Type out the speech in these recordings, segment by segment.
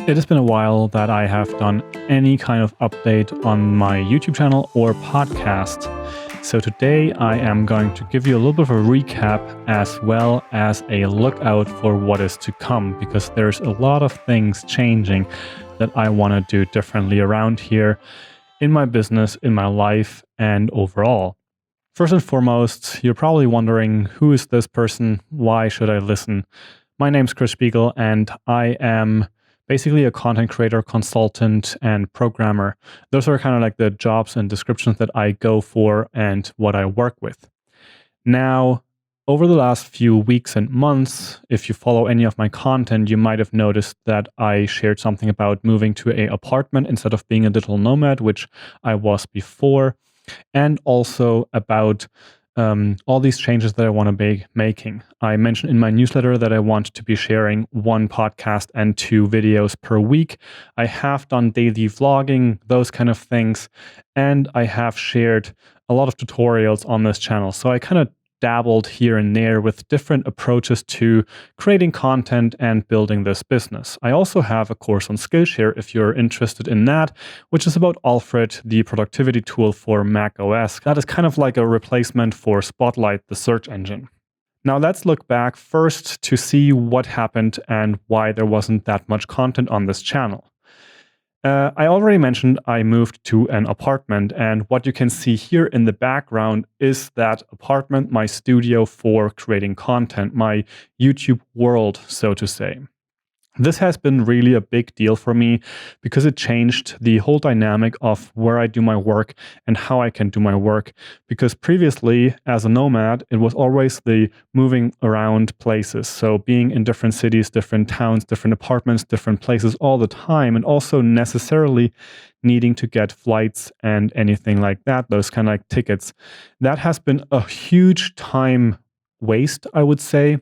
It has been a while that I have done any kind of update on my YouTube channel or podcast. So today I am going to give you a little bit of a recap as well as a lookout for what is to come, because there's a lot of things changing that I want to do differently around here in my business, in my life, and overall. First and foremost, you're probably wondering, who is this person? Why should I listen? My name's Chris Spiegl, and I am basically a content creator, consultant, and programmer. Those are kind of like the jobs and descriptions that I go for and what I work with. Now, over the last few weeks and months, if you follow any of my content, you might have noticed that I shared something about moving to an apartment instead of being a digital nomad, which I was before, and also about all these changes that I want to be making. I mentioned in my newsletter that I want to be sharing 1 podcast and 2 videos per week. I have done daily vlogging, those kind of things, and I have shared a lot of tutorials on this channel. So I kind of dabbled here and there with different approaches to creating content and building this business. I also have a course on Skillshare if you're interested in that, which is about Alfred, the productivity tool for Mac OS. That is kind of like a replacement for Spotlight, the search engine. Now let's look back first to see what happened and why there wasn't that much content on this channel. I already mentioned I moved to an apartment, and what you can see here in the background is that apartment, my studio for creating content, my YouTube world, so to say. This has been really a big deal for me because it changed the whole dynamic of where I do my work and how I can do my work. Because previously, as a nomad, it was always the moving around places. So being in different cities, different towns, different apartments, different places all the time, and also necessarily needing to get flights and anything like that, those kind of like tickets. That has been a huge time waste, I would say,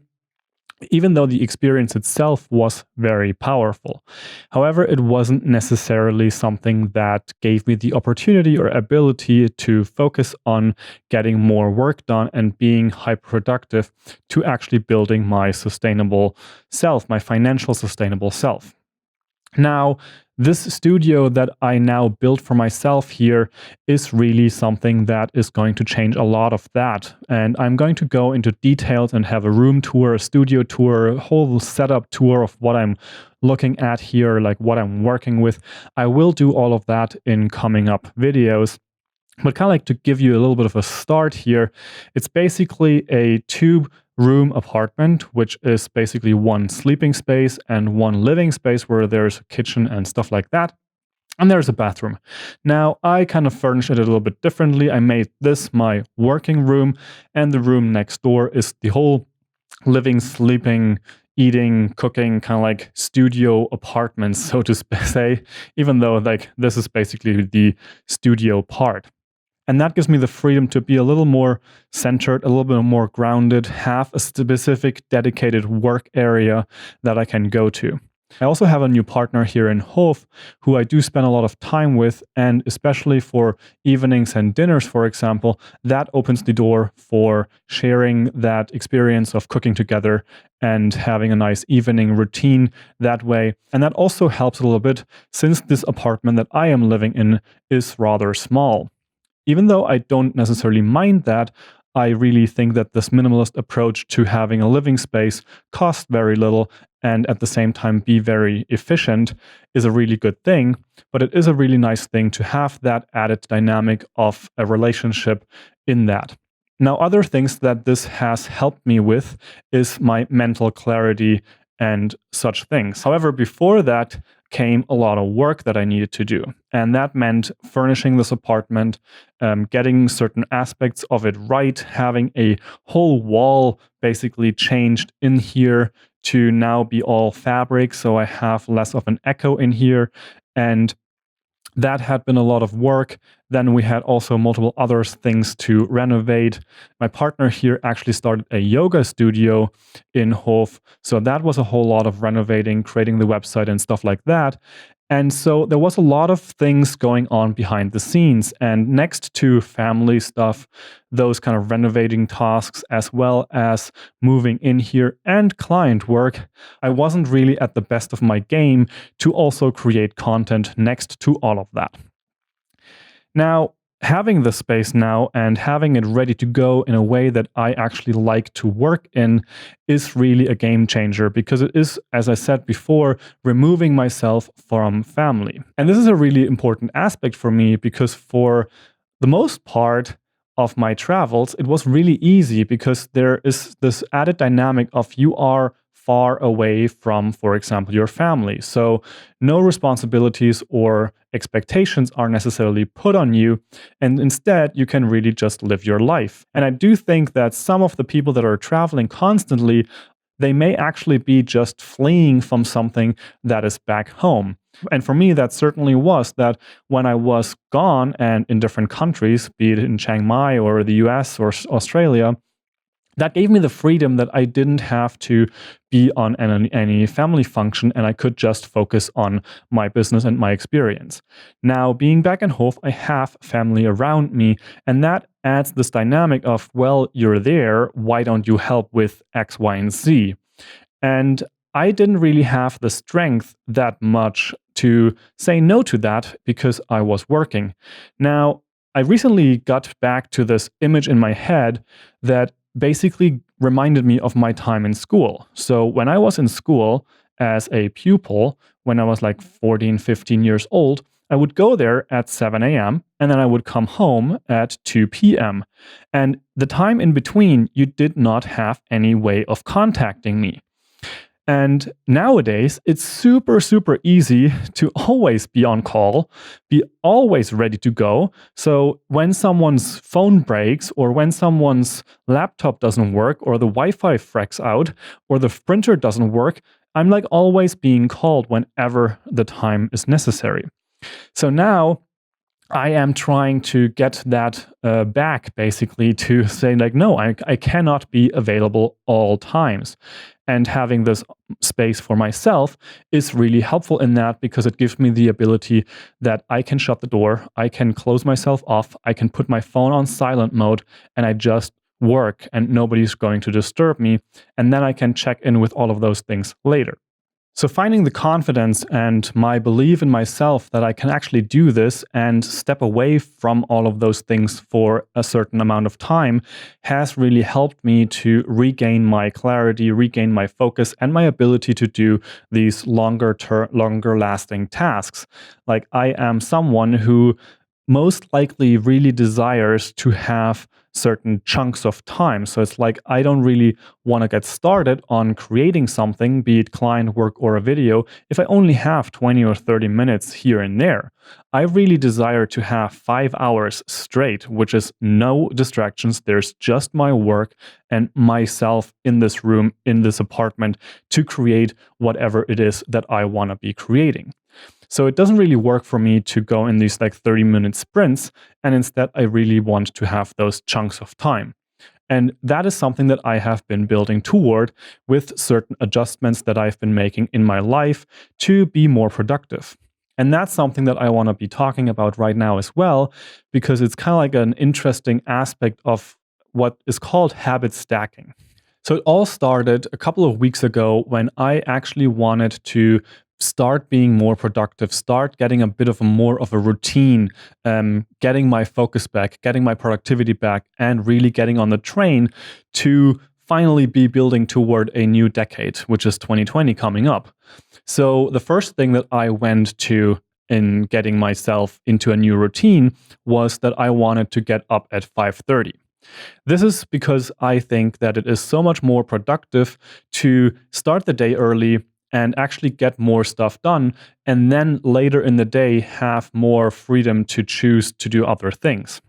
even though the experience itself was very powerful. However, it wasn't necessarily something that gave me the opportunity or ability to focus on getting more work done and being hyper productive to actually building my sustainable self, my financial sustainable self. Now, this studio that I now built for myself here is really something that is going to change a lot of that. And I'm going to go into details and have a room tour, a studio tour, a whole setup tour of what I'm looking at here, like what I'm working with. I will do all of that in coming up videos. But kind of like to give you a little bit of a start here, it's basically a 2-room apartment, which is basically 1 sleeping space and 1 living space where there's a kitchen and stuff like that. And there's a bathroom. Now, I kind of furnished it a little bit differently. I made this my working room, and the room next door is the whole living, sleeping, eating, cooking, kind of like studio apartment, so to say, even though like this is basically the studio part. And that gives me the freedom to be a little more centered, a little bit more grounded, have a specific dedicated work area that I can go to. I also have a new partner here in Hof who I do spend a lot of time with, and especially for evenings and dinners, for example, that opens the door for sharing that experience of cooking together and having a nice evening routine that way. And that also helps a little bit since this apartment that I am living in is rather small. Even though I don't necessarily mind that, I really think that this minimalist approach to having a living space cost very little and at the same time be very efficient is a really good thing. But it is a really nice thing to have that added dynamic of a relationship in that. Now, other things that this has helped me with is my mental clarity and such things. However, before that came a lot of work that I needed to do. And that meant furnishing this apartment, getting certain aspects of it right, having a whole wall basically changed in here to now be all fabric, so I have less of an echo in here. And that had been a lot of work. Then we had also multiple other things to renovate. My partner here actually started a yoga studio in Hof. So that was a whole lot of renovating, creating the website and stuff like that. And so there was a lot of things going on behind the scenes. And next to family stuff, those kind of renovating tasks, as well as moving in here and client work, I wasn't really at the best of my game to also create content next to all of that. Now, having the space now and having it ready to go in a way that I actually like to work in is really a game changer, because it is, as I said before, removing myself from family. And this is a really important aspect for me, because for the most part of my travels, it was really easy because there is this added dynamic of you are far away from, for example, your family. So no responsibilities or expectations are necessarily put on you, and instead you can really just live your life. And I do think that some of the people that are traveling constantly, they may actually be just fleeing from something that is back home. And for me, that certainly was that when I was gone and in different countries, be it in Chiang Mai or the US or Australia, that gave me the freedom that I didn't have to be on any family function, and I could just focus on my business and my experience. Now, being back in Hof, I have family around me, and that adds this dynamic of, well, you're there, why don't you help with X, Y, and Z? And I didn't really have the strength that much to say no to that because I was working. Now, I recently got back to this image in my head that basically reminded me of my time in school. So when I was in school as a pupil, when I was like 14, 15 years old, I would go there at 7 a.m. and then I would come home at 2 p.m. And the time in between, you did not have any way of contacting me. And nowadays, it's super, super easy to always be on call, be always ready to go. So when someone's phone breaks, or when someone's laptop doesn't work, or the Wi-Fi fracks out, or the printer doesn't work, I'm like always being called whenever the time is necessary. So now I am trying to get that back, basically, to say like, no, I cannot be available all times. And having this space for myself is really helpful in that, because it gives me the ability that I can shut the door, I can close myself off, I can put my phone on silent mode, and I just work and nobody's going to disturb me. And then I can check in with all of those things later. So finding the confidence and my belief in myself that I can actually do this and step away from all of those things for a certain amount of time has really helped me to regain my clarity, regain my focus, and my ability to do these longer lasting tasks. Like, I am someone who most likely really desires to have certain chunks of time. So it's like, I don't really want to get started on creating something, be it client work or a video, if I only have 20 or 30 minutes here and there. I really desire to have 5 hours straight, which is no distractions. There's just my work and myself in this room, in this apartment, to create whatever it is that I want to be creating. So it doesn't really work for me to go in these like 30-minute sprints, and instead I really want to have those chunks of time. And that is something that I have been building toward with certain adjustments that I've been making in my life to be more productive. And that's something that I want to be talking about right now as well, because it's kind of like an interesting aspect of what is called habit stacking. So it all started a couple of weeks ago when I actually wanted to start being more productive, start getting a bit of more of a routine, getting my focus back, getting my productivity back, and really getting on the train to finally be building toward a new decade, which is 2020 coming up. So the first thing that I went to in getting myself into a new routine was that I wanted to get up at 5:30. This is because I think that it is so much more productive to start the day early and actually get more stuff done, and then later in the day have more freedom to choose to do other things.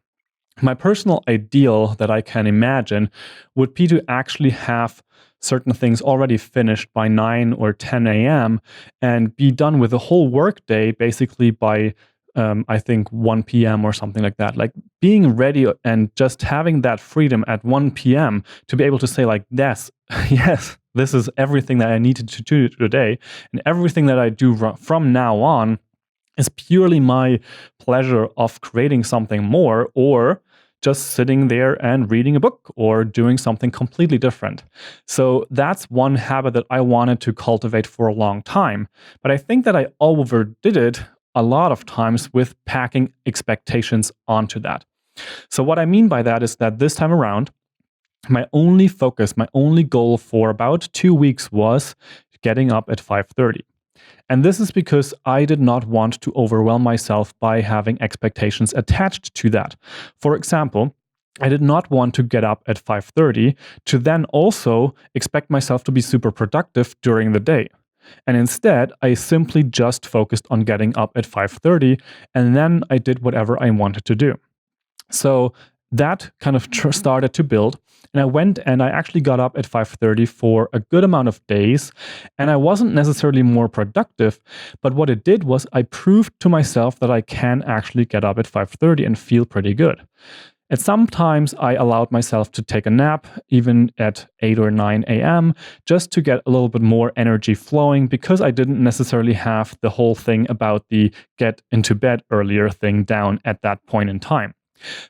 My personal ideal that I can imagine would be to actually have certain things already finished by 9 or 10 a.m. and be done with the whole workday basically by I think 1 p.m. or something like that. Like, being ready and just having that freedom at 1 p.m. to be able to say like, yes, this is everything that I needed to do today, and everything that I do from now on is purely my pleasure of creating something more, or just sitting there and reading a book or doing something completely different. So that's one habit that I wanted to cultivate for a long time. But I think that I overdid it a lot of times with packing expectations onto that. So what I mean by that is that this time around, my only focus, my only goal for about 2 weeks was getting up at 5:30. And this is because I did not want to overwhelm myself by having expectations attached to that. For example, I did not want to get up at 5:30 to then also expect myself to be super productive during the day. And instead, I simply just focused on getting up at 5:30, and then I did whatever I wanted to do. So that kind of started to build, and I went and I actually got up at 5:30 for a good amount of days, and I wasn't necessarily more productive, but what it did was I proved to myself that I can actually get up at 5:30 and feel pretty good. And sometimes I allowed myself to take a nap, even at 8 or 9 a.m., just to get a little bit more energy flowing, because I didn't necessarily have the whole thing about the get into bed earlier thing down at that point in time.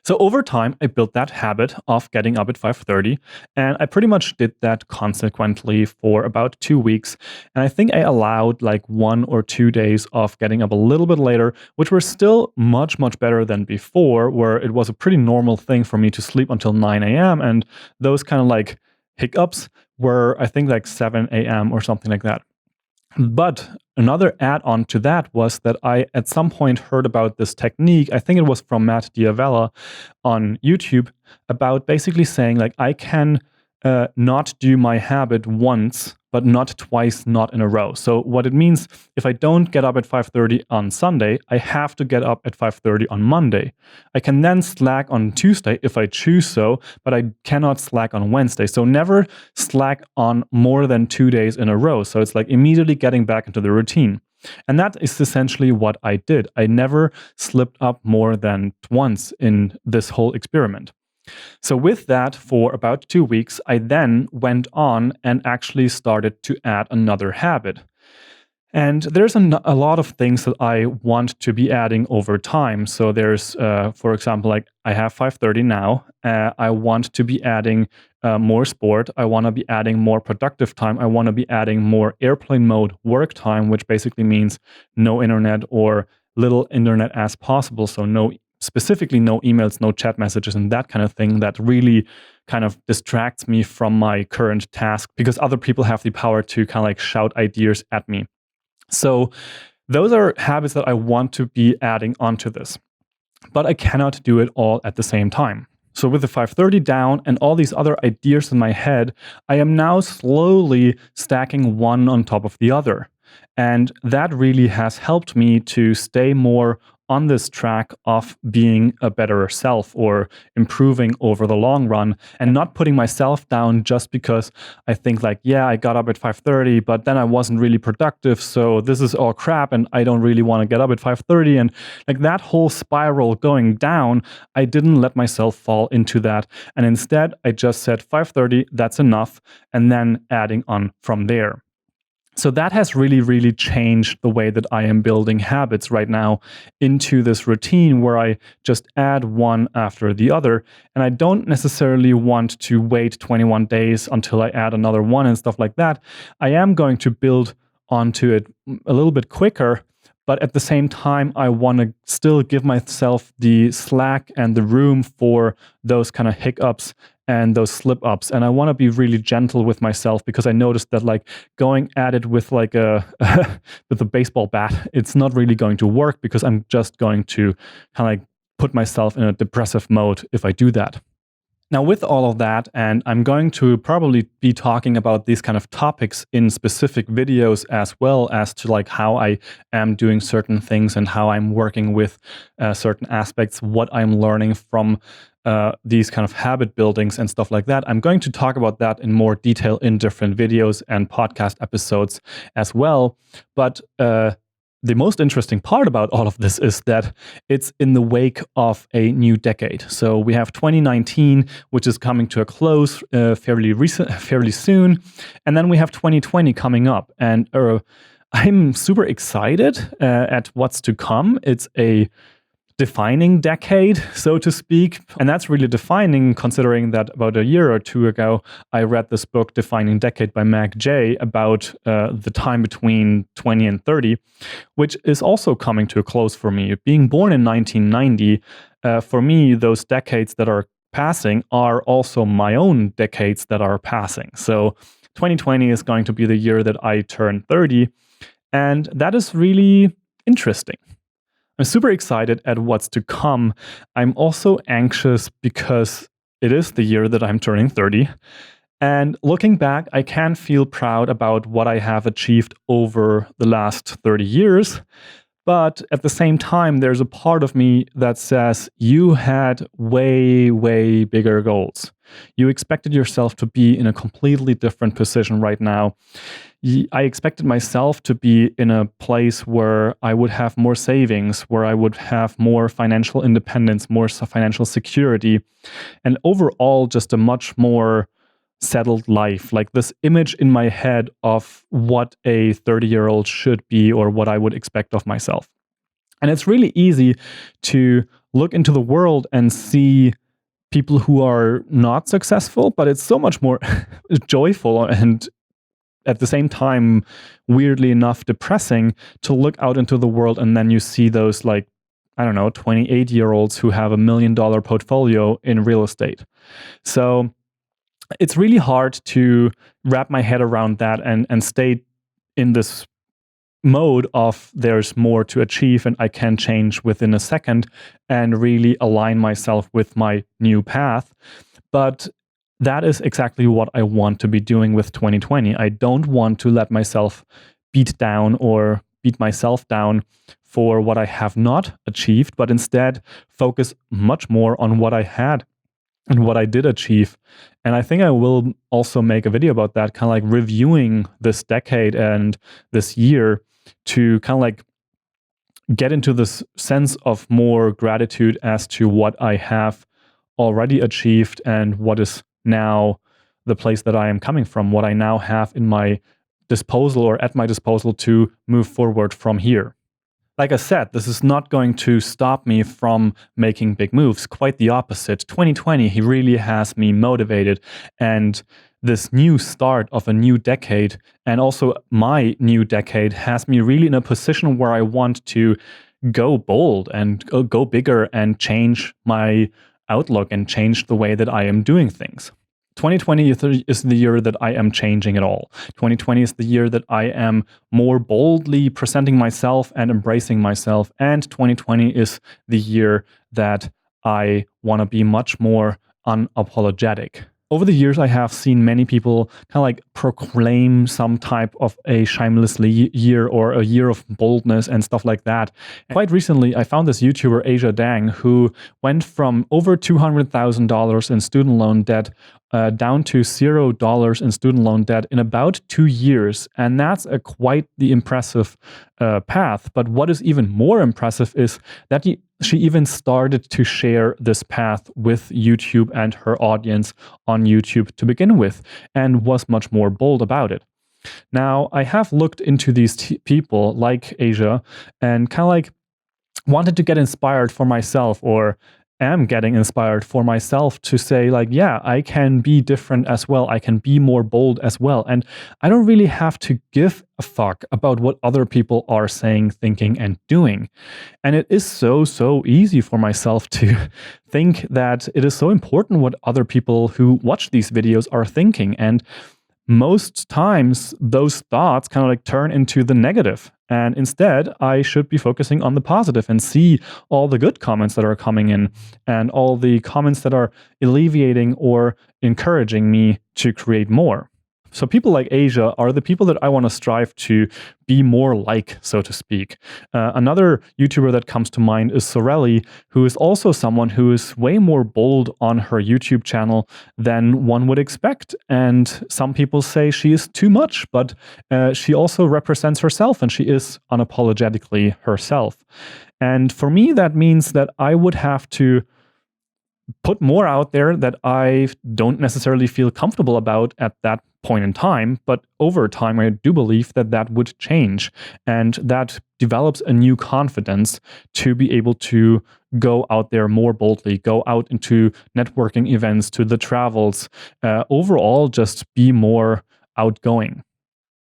So over time, I built that habit of getting up at 5:30, and I pretty much did that consequently for about 2 weeks. And I think I allowed like 1 or 2 days of getting up a little bit later, which were still much, much better than before, where it was a pretty normal thing for me to sleep until 9 a.m. And those kind of like hiccups were, I think, like 7 a.m. or something like that. But another add-on to that was that I at some point heard about this technique. I think it was from Matt Diavella on YouTube, about basically saying like I can not do my habit once, but not twice, not in a row. So what it means, if I don't get up at 5:30 on Sunday, I have to get up at 5:30 on Monday. I can then slack on Tuesday if I choose so, but I cannot slack on Wednesday. So never slack on more than 2 days in a row. So it's like immediately getting back into the routine. And that is essentially what I did. I never slipped up more than once in this whole experiment. So with that, for about 2 weeks, I then went on and actually started to add another habit. And there's a lot of things that I want to be adding over time. So there's, for example, like I have 5:30 now. I want to be adding more sport. I want to be adding more productive time. I want to be adding more airplane mode work time, which basically means no internet or little internet as possible. So specifically no emails, no chat messages, and that kind of thing that really kind of distracts me from my current task, because other people have the power to kind of like shout ideas at me. So those are habits that I want to be adding onto this, but I cannot do it all at the same time. So with the 5:30 down and all these other ideas in my head, I am now slowly stacking one on top of the other. And that really has helped me to stay more on this track of being a better self or improving over the long run, and not putting myself down just because I think like, yeah, I got up at 5:30, but then I wasn't really productive. So this is all crap and I don't really want to get up at 5:30. And like that whole spiral going down, I didn't let myself fall into that. And instead I just said 5:30, that's enough. And then adding on from there. So that has really, really changed the way that I am building habits right now into this routine where I just add one after the other. And I don't necessarily want to wait 21 days until I add another one and stuff like that. I am going to build onto it a little bit quicker. But at the same time, I want to still give myself the slack and the room for those kind of hiccups and those slip ups. And I want to be really gentle with myself, because I noticed that like going at it with like with a baseball bat, it's not really going to work, because I'm just going to kind of like put myself in a depressive mode if I do that. Now, with all of that, and I'm going to probably be talking about these kind of topics in specific videos, as well as to like how I am doing certain things and how I'm working with certain aspects, what I'm learning from these kind of habit buildings and stuff like that. I'm going to talk about that in more detail in different videos and podcast episodes as well. But the most interesting part about all of this is that it's in the wake of a new decade. So we have 2019, which is coming to a close fairly soon, and then we have 2020 coming up. And I'm super excited at what's to come. It's a defining decade, so to speak. And that's really defining, considering that about a year or two ago, I read this book, Defining Decade by Mac J, about the time between 20 and 30, which is also coming to a close for me. Being born in 1990, for me, those decades that are passing are also my own decades that are passing. So 2020 is going to be the year that I turn 30. And that is really interesting. I'm super excited at what's to come. I'm also anxious because it is the year that I'm turning 30. And looking back, I can feel proud about what I have achieved over the last 30 years. But at the same time, there's a part of me that says you had way, way bigger goals. You expected yourself to be in a completely different position right now. I expected myself to be in a place where I would have more savings, where I would have more financial independence, more financial security, and overall just a much more settled life. Like this image in my head of what a 30-year-old should be or what I would expect of myself. And it's really easy to look into the world and see people who are not successful, but it's so much more joyful and at the same time, weirdly enough, depressing to look out into the world and then you see those 28-year-olds who have $1 million portfolio in real estate. So it's really hard to wrap my head around that and stay in this mode of there's more to achieve and I can change within a second and really align myself with my new path. But that is exactly what I want to be doing with 2020. I don't want to let myself beat down or beat myself down for what I have not achieved, but instead focus much more on what I had and what I did achieve. And I think I will also make a video about that, kind of like reviewing this decade and this year to kind of like get into this sense of more gratitude as to what I have already achieved and what is now the place that I am coming from, what I now have in my disposal or at my disposal to move forward from here. Like I said, this is not going to stop me from making big moves. Quite the opposite. 2020, he really has me motivated. And this new start of a new decade and also my new decade has me really in a position where I want to go bold and go bigger and change my outlook and change the way that I am doing things. 2020 is the year that I am changing it all. 2020 is the year that I am more boldly presenting myself and embracing myself. And 2020 is the year that I want to be much more unapologetic. Over the years, I have seen many people kind of like proclaim some type of a shamelessly year or a year of boldness and stuff like that. Quite recently, I found this YouTuber, Asia Dang, who went from over $200,000 in student loan debt down to $0 in student loan debt in about 2 years. And that's quite the impressive path. But what is even more impressive is that she even started to share this path with YouTube and her audience on YouTube to begin with, and was much more bold about it. Now, I have looked into these people like Asia and kind of like wanted to get inspired for myself, or am getting inspired for myself to say like, yeah, I can be different as well. I can be more bold as well. And I don't really have to give a fuck about what other people are saying, thinking, and doing. And it is so easy for myself to think that it is so important what other people who watch these videos are thinking. And most times those thoughts kind of like turn into the negative. And instead, I should be focusing on the positive and see all the good comments that are coming in and all the comments that are alleviating or encouraging me to create more. So people like Asia are the people that I want to strive to be more like, so to speak. Another YouTuber that comes to mind is Sorelli, who is also someone who is way more bold on her YouTube channel than one would expect. And some people say she is too much, but she also represents herself and she is unapologetically herself. And for me, that means that I would have to put more out there that I don't necessarily feel comfortable about at that point in time, but over time, I do believe that that would change, and that develops a new confidence to be able to go out there more boldly, go out into networking events, to the travels, overall, just be more outgoing.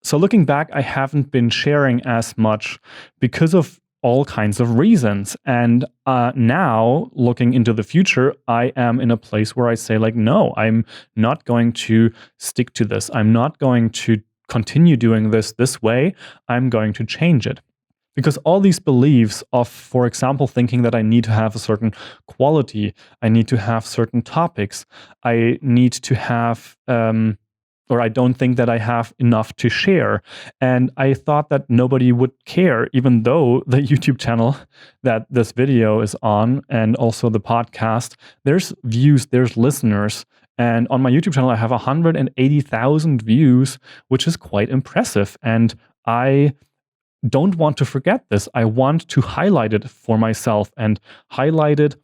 So looking back, I haven't been sharing as much because of all kinds of reasons. And now, looking into the future, I am in a place where I say, like, no, I'm not going to stick to this. I'm not going to continue doing this way. I'm going to change it. Because all these beliefs of, for example, thinking that I need to have a certain quality, I need to have certain topics, I need to have or I don't think that I have enough to share. And I thought that nobody would care, even though the YouTube channel that this video is on and also the podcast, there's views, there's listeners. And on my YouTube channel, I have 180,000 views, which is quite impressive. And I don't want to forget this. I want to highlight it for myself and highlight it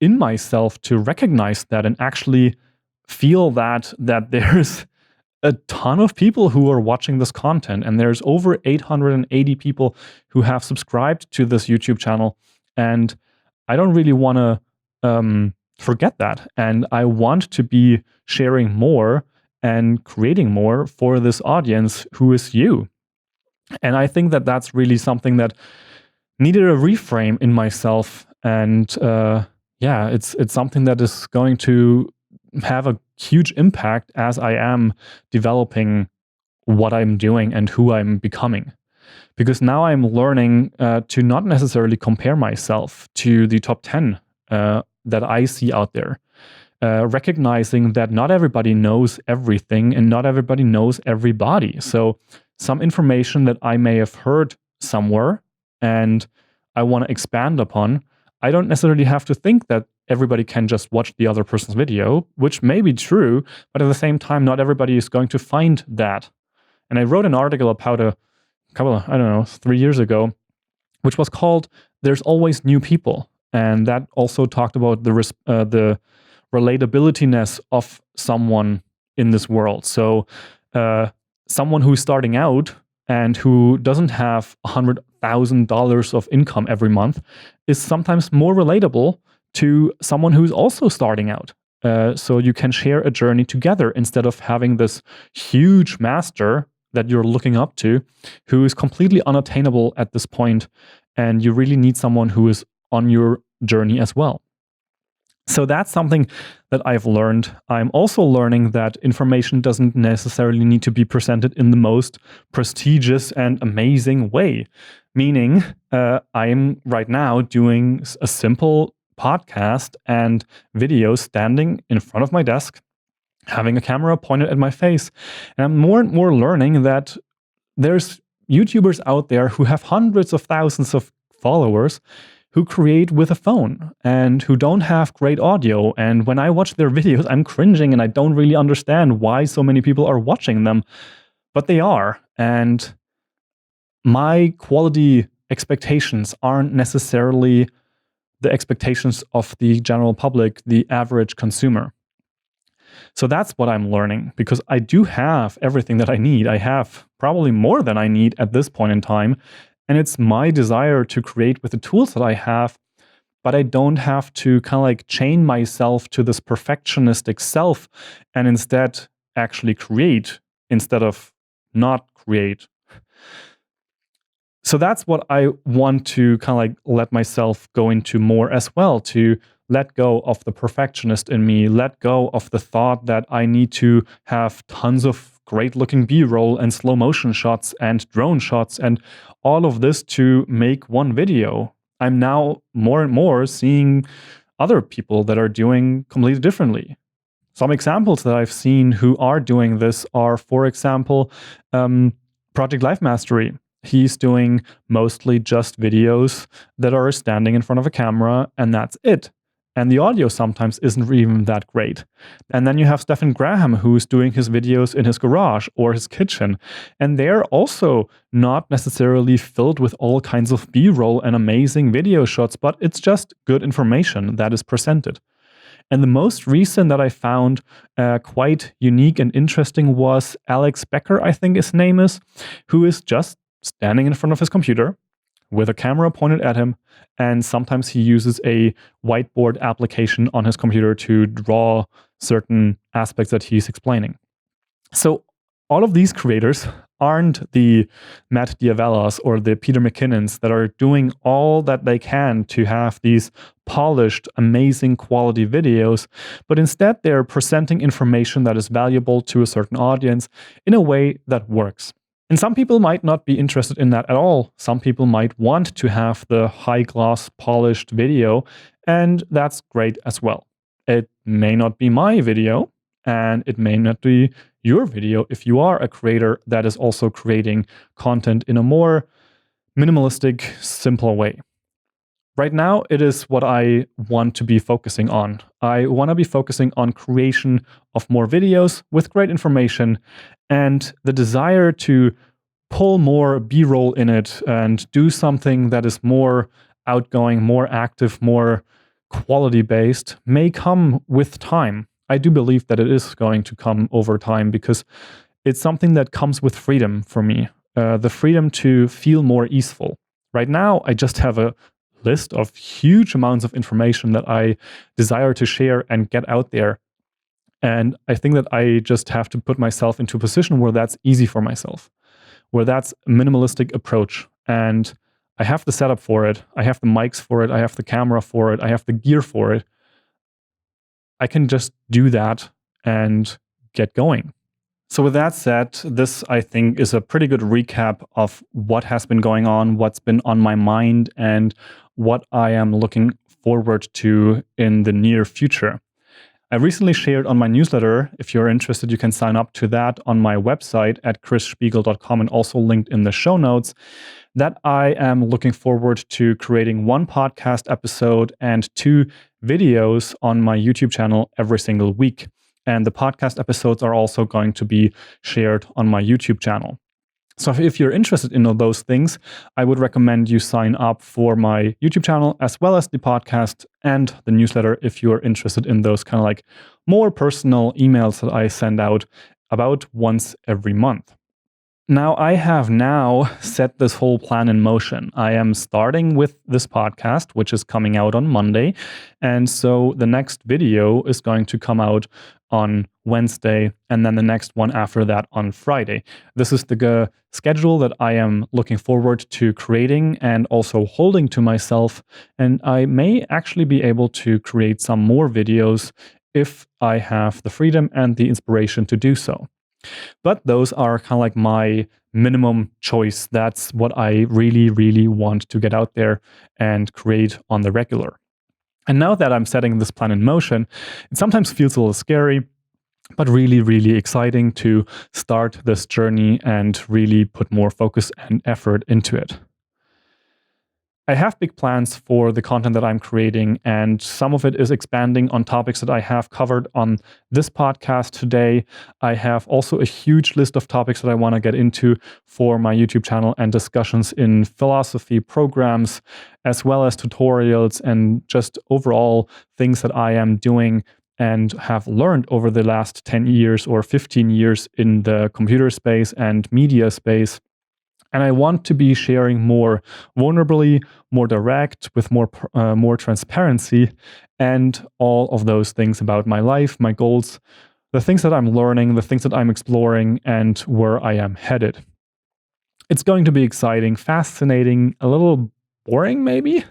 in myself to recognize that and actually feel that there's a ton of people who are watching this content, and there's over 880 people who have subscribed to this YouTube channel, and I don't really want to forget that, and I want to be sharing more and creating more for this audience who is you. And I think that that's really something that needed a reframe in myself, and it's something that is going to have a huge impact as I am developing what I'm doing and who I'm becoming. Because now I'm learning to not necessarily compare myself to the top 10 that I see out there. Recognizing that not everybody knows everything and not everybody knows everybody. So some information that I may have heard somewhere and I want to expand upon, I don't necessarily have to think that everybody can just watch the other person's video, which may be true, but at the same time, not everybody is going to find that. And I wrote an article about a couple of, 3 years ago, which was called "There's Always New People." And that also talked about the relatability-ness of someone in this world. So someone who's starting out and who doesn't have $100,000 of income every month is sometimes more relatable to someone who's also starting out. So you can share a journey together instead of having this huge master that you're looking up to who is completely unattainable at this point, and you really need someone who is on your journey as well. So that's something that I've learned. I'm also learning that information doesn't necessarily need to be presented in the most prestigious and amazing way. Meaning, I'm right now doing a simple podcast and video standing in front of my desk, having a camera pointed at my face. And I'm more and more learning that there's YouTubers out there who have hundreds of thousands of followers who create with a phone and who don't have great audio. And when I watch their videos, I'm cringing and I don't really understand why so many people are watching them, but they are. And my quality expectations aren't necessarily the expectations of the general public, the average consumer. So that's what I'm learning, because I do have everything that I need. I have probably more than I need at this point in time. And it's my desire to create with the tools that I have, but I don't have to kind of like chain myself to this perfectionistic self and instead actually create instead of not create. So that's what I want to kind of like let myself go into more as well, to let go of the perfectionist in me, let go of the thought that I need to have tons of great looking B-roll and slow motion shots and drone shots and all of this to make one video. I'm now more and more seeing other people that are doing completely differently. Some examples that I've seen who are doing this are, for example, Project Life Mastery. He's doing mostly just videos that are standing in front of a camera, and that's it. And the audio sometimes isn't even that great. And then you have Stephen Graham, who's doing his videos in his garage or his kitchen. And they're also not necessarily filled with all kinds of B-roll and amazing video shots, but it's just good information that is presented. And the most recent that I found quite unique and interesting was Alex Becker, I think his name is, who is just standing in front of his computer with a camera pointed at him. And sometimes he uses a whiteboard application on his computer to draw certain aspects that he's explaining. So all of these creators aren't the Matt Diavellas or the Peter McKinnons that are doing all that they can to have these polished, amazing quality videos, but instead they're presenting information that is valuable to a certain audience in a way that works. And some people might not be interested in that at all. Some people might want to have the high gloss polished video, and that's great as well. It may not be my video, and it may not be your video if you are a creator that is also creating content in a more minimalistic, simpler way. Right now, it is what I want to be focusing on. I want to be focusing on creation of more videos with great information and the desire to pull more B-roll in it and do something that is more outgoing, more active, more quality-based may come with time. I do believe that it is going to come over time because it's something that comes with freedom for me, the freedom to feel more easeful. Right now, I just have a list of huge amounts of information that I desire to share and get out there. And I think that I just have to put myself into a position where that's easy for myself, where that's a minimalistic approach. And I have the setup for it. I have the mics for it. I have the camera for it. I have the gear for it. I can just do that and get going. So with that said, this I think is a pretty good recap of what has been going on, what's been on my mind, and what I am looking forward to in the near future. I recently shared on my newsletter. If you're interested, you can sign up to that on my website at chrisspiegel.com and also linked in the show notes, that I am looking forward to creating 1 podcast episode and 2 videos on my YouTube channel every single week. And the podcast episodes are also going to be shared on my YouTube channel. So if you're interested in all those things, I would recommend you sign up for my YouTube channel as well as the podcast and the newsletter if you're interested in those kind of like more personal emails that I send out about once every month. Now, I have now set this whole plan in motion. I am starting with this podcast, which is coming out on Monday. And so the next video is going to come out on Wednesday, and then the next one after that on Friday. This is the schedule that I am looking forward to creating and also holding to myself. And I may actually be able to create some more videos if I have the freedom and the inspiration to do so. But those are kind of like my minimum choice. That's what I really, really want to get out there and create on the regular. And now that I'm setting this plan in motion, it sometimes feels a little scary, but really, really exciting to start this journey and really put more focus and effort into it. I have big plans for the content that I'm creating, and some of it is expanding on topics that I have covered on this podcast today. I have also a huge list of topics that I want to get into for my YouTube channel and discussions in philosophy programs, as well as tutorials and just overall things that I am doing and have learned over the last 10 years or 15 years in the computer space and media space. And I want to be sharing more vulnerably, more direct, with more transparency, and all of those things about my life, my goals, the things that I'm learning, the things that I'm exploring, and where I am headed. It's going to be exciting, fascinating, a little boring maybe?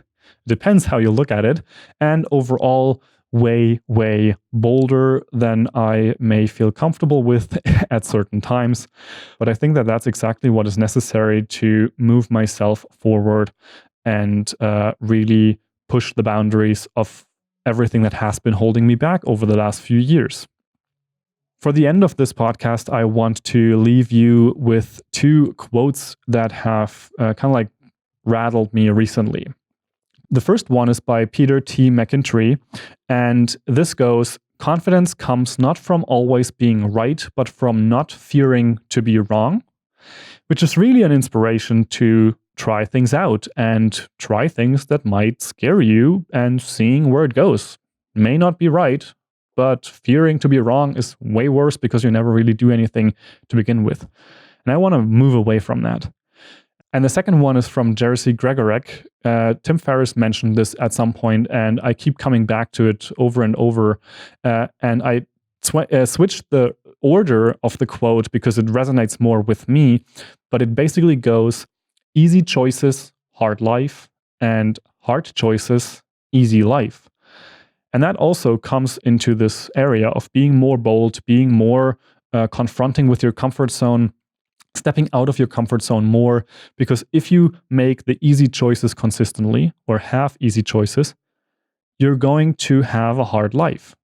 Depends how you look at it. And overall, way, way bolder than I may feel comfortable with at certain times. But I think that that's exactly what is necessary to move myself forward and really push the boundaries of everything that has been holding me back over the last few years. For the end of this podcast, I want to leave you with 2 quotes that have kind of like rattled me recently. The first one is by Peter T. Mcintyre, and this goes, "Confidence comes not from always being right, but from not fearing to be wrong," which is really an inspiration to try things out and try things that might scare you and seeing where it goes. may not be right, but fearing to be wrong is way worse because you never really do anything to begin with. And I want to move away from that. And the second one is from Jerzy Gregorek. Tim Ferriss mentioned this at some point, and I keep coming back to it over and over. And I switched the order of the quote because it resonates more with me. But it basically goes, easy choices, hard life, and hard choices, easy life. And that also comes into this area of being more bold, being more confronting with your comfort zone, stepping out of your comfort zone more, because if you make the easy choices consistently or have easy choices, you're going to have a hard life.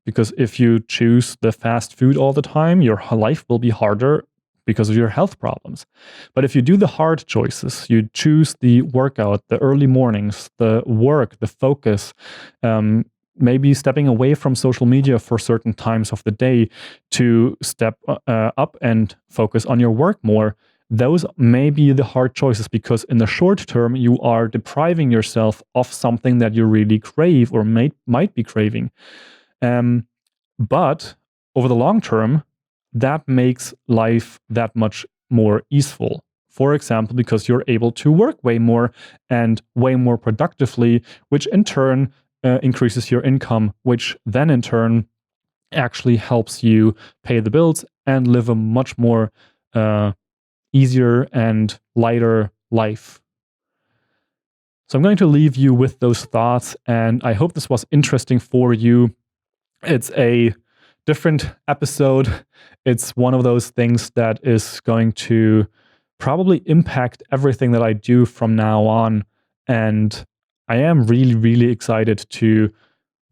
Because if you choose the fast food all the time, your life will be harder because of your health problems. But if you do the hard choices, you choose the workout, the early mornings, the work, the focus, maybe stepping away from social media for certain times of the day to step up and focus on your work more, those may be the hard choices, because in the short term, you are depriving yourself of something that you really crave or might be craving. But over the long term, that makes life that much more easeful. For example, because you're able to work way more and way more productively, which in turn increases your income, which then in turn actually helps you pay the bills and live a much more easier and lighter life. So I'm going to leave you with those thoughts, and I hope this was interesting for you. It's a different episode. It's one of those things that is going to probably impact everything that I do from now on. And I am really, really excited to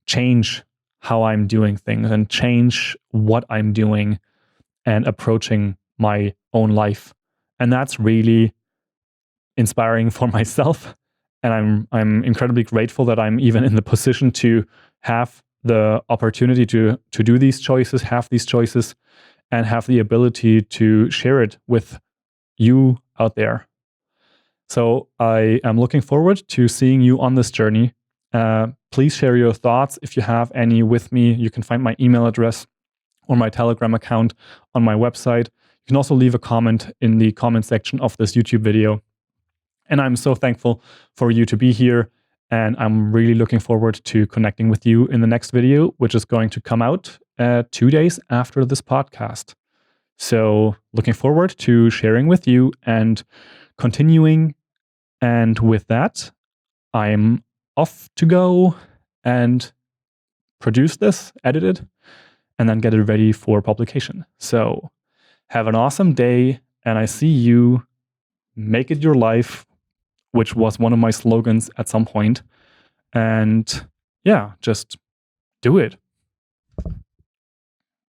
change how I'm doing things and change what I'm doing and approaching my own life. And that's really inspiring for myself. And I'm incredibly grateful that I'm even in the position to have the opportunity to do these choices, have these choices, and have the ability to share it with you out there. So I am looking forward to seeing you on this journey. Please share your thoughts if you have any with me. You can find my email address or my Telegram account on my website. You can also leave a comment in the comment section of this YouTube video. And I'm so thankful for you to be here. And I'm really looking forward to connecting with you in the next video, which is going to come out 2 days after this podcast. So looking forward to sharing with you and continuing. And with that, I'm off to go and produce this, edit it, and then get it ready for publication. So have an awesome day, and I see you. Make it your life, which was one of my slogans at some point. And yeah, just do it.